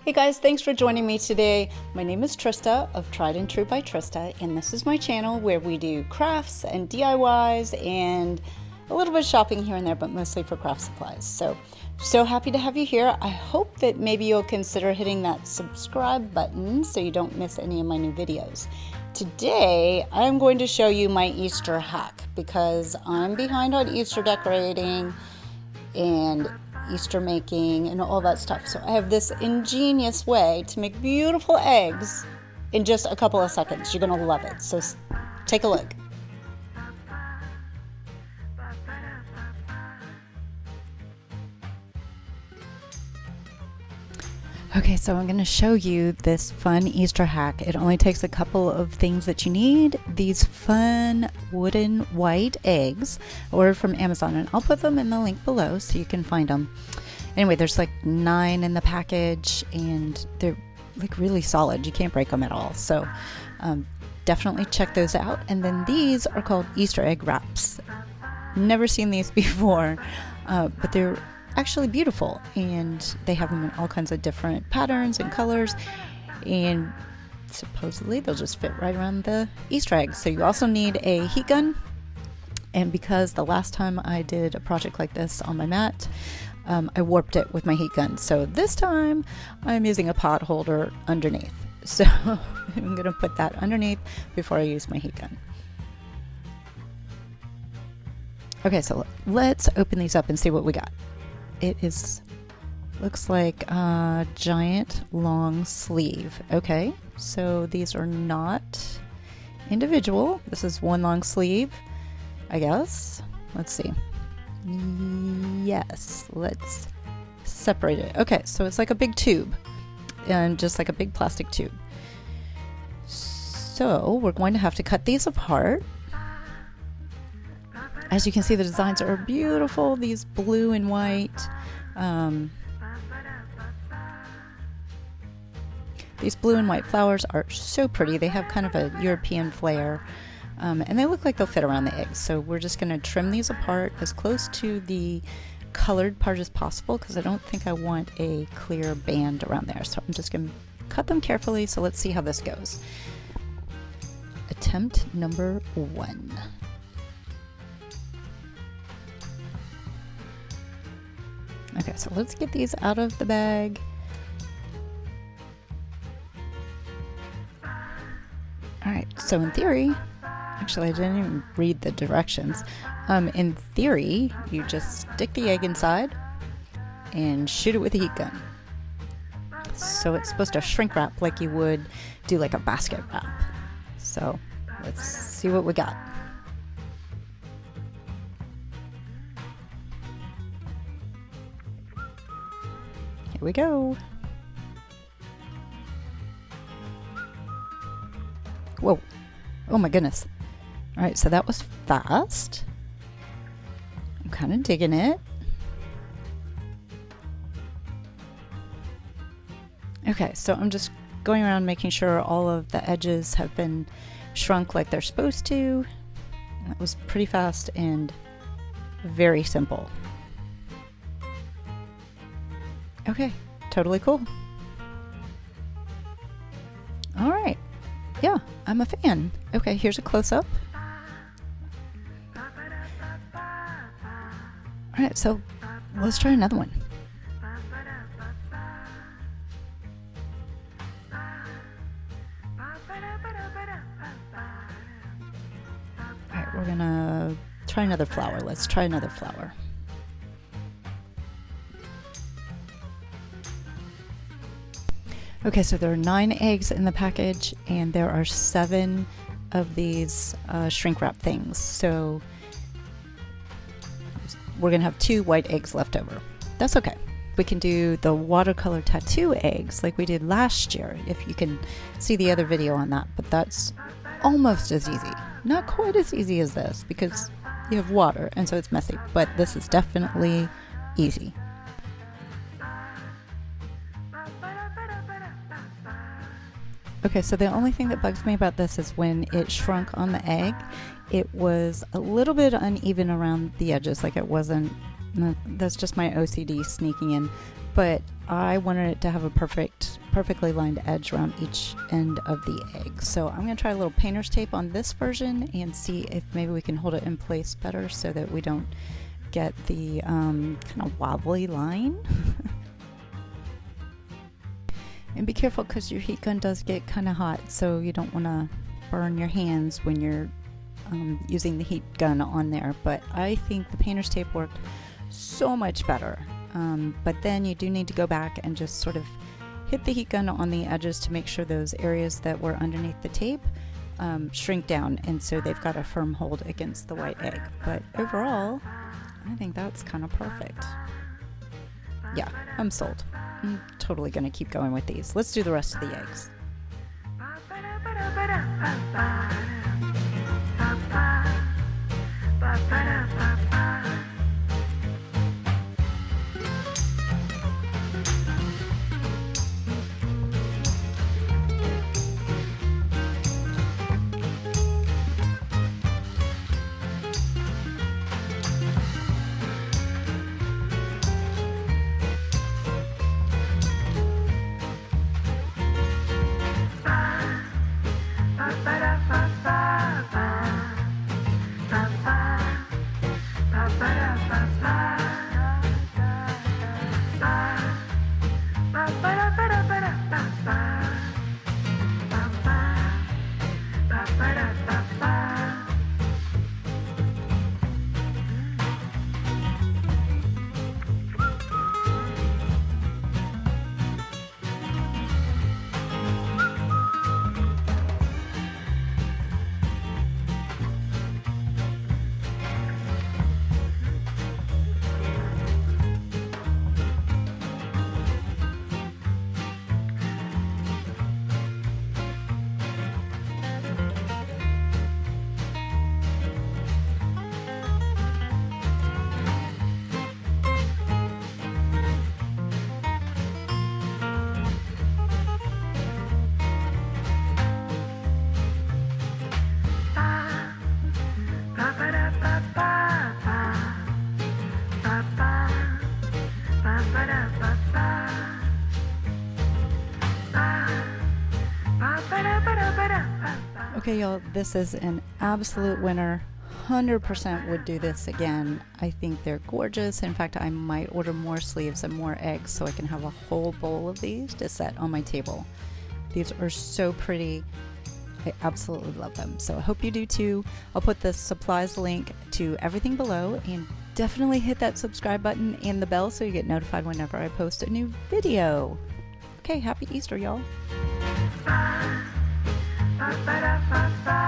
Hey guys, thanks for joining me today. My name is Trista of Tried and True by Trista, and this is my channel where we do crafts and DIYs and a little bit of shopping here and there, but mostly for craft supplies. So happy to have you here. I hope that maybe you'll consider hitting that subscribe button so you don't miss any of my new videos. Today, I'm going to show you my Easter hack because I'm behind on Easter decorating and Easter making and all that stuff. So I have this ingenious way to make beautiful eggs in just a couple of seconds. You're gonna love it. So take a look. Okay, so I'm going to show you this fun Easter hack. It only takes a couple of things that you need. These fun wooden white eggs I ordered from Amazon, and I'll put them in the link below so you can find them. Anyway, there's like 9 in the package and they're like really solid. You can't break them at all. So definitely check those out. And then these are called Easter egg wraps. Never seen these before, but they're actually beautiful, and they have them in all kinds of different patterns and colors, and supposedly they'll just fit right around the Easter eggs. So you also need a heat gun, and because the last time I did a project like this on my mat, I warped it with my heat gun, so this time I'm using a pot holder underneath. So I'm gonna put that underneath before I use my heat gun. Okay, so let's open these up and see what we got. It looks like a giant long sleeve. Okay, so these are not individual. This is one long sleeve, I guess. Let's see. Yes, let's separate it. Okay, so it's like a big tube, and just like a big plastic tube. So we're going to have to cut these apart. As you can see, the designs are beautiful, these blue and white. These blue and white flowers are so pretty. They have kind of a European flair, and they look like they'll fit around the eggs. So we're just going to trim these apart as close to the colored part as possible because I don't think I want a clear band around there. So I'm just going to cut them carefully. So let's see how this goes. Attempt number 1. Okay, so let's get these out of the bag. Alright, so in theory, actually I didn't even read the directions. In theory, you just stick the egg inside and shoot it with a heat gun. So it's supposed to shrink wrap like you would do like a basket wrap. So let's see what we got. Here we go. Whoa. Oh my goodness. All right, so that was fast. I'm kind of digging it. Okay, so I'm just going around making sure all of the edges have been shrunk like they're supposed to. That was pretty fast and very simple. Okay, totally cool. All right. Yeah, I'm a fan. Okay, here's a close-up. All right, so let's try another one. All right, we're gonna try another flower. Let's try another flower. Okay, so there are 9 eggs in the package, and there are 7 of these shrink wrap things. So we're gonna have 2 white eggs left over. That's okay. We can do the watercolor tattoo eggs like we did last year, if you can see the other video on that, but that's almost as easy. Not quite as easy as this because you have water and so it's messy, but this is definitely easy. Okay, so the only thing that bugs me about this is when it shrunk on the egg, it was a little bit uneven around the edges, like it wasn't, that's just my OCD sneaking in, but I wanted it to have a perfect perfectly lined edge around each end of the egg. So I'm going to try a little painter's tape on this version and see if maybe we can hold it in place better so that we don't get the kind of wobbly line. And be careful because your heat gun does get kind of hot, so you don't want to burn your hands when you're using the heat gun on there. But I think the painter's tape worked so much better. But then you do need to go back and just sort of hit the heat gun on the edges to make sure those areas that were underneath the tape shrink down, and so they've got a firm hold against the white egg. But overall, I think that's kind of perfect. Yeah, I'm sold. I'm totally going to keep going with these. Let's do the rest of the eggs. Okay, y'all, this is an absolute winner. 100% would do this again. I think they're gorgeous. In fact, I might order more sleeves and more eggs so I can have a whole bowl of these to set on my table. These are so pretty. I absolutely love them. So I hope you do too. I'll put the supplies link to everything below, and definitely hit that subscribe button and the bell so you get notified whenever I post a new video. Okay, happy Easter, y'all. Ba, ba, da, ba, ba.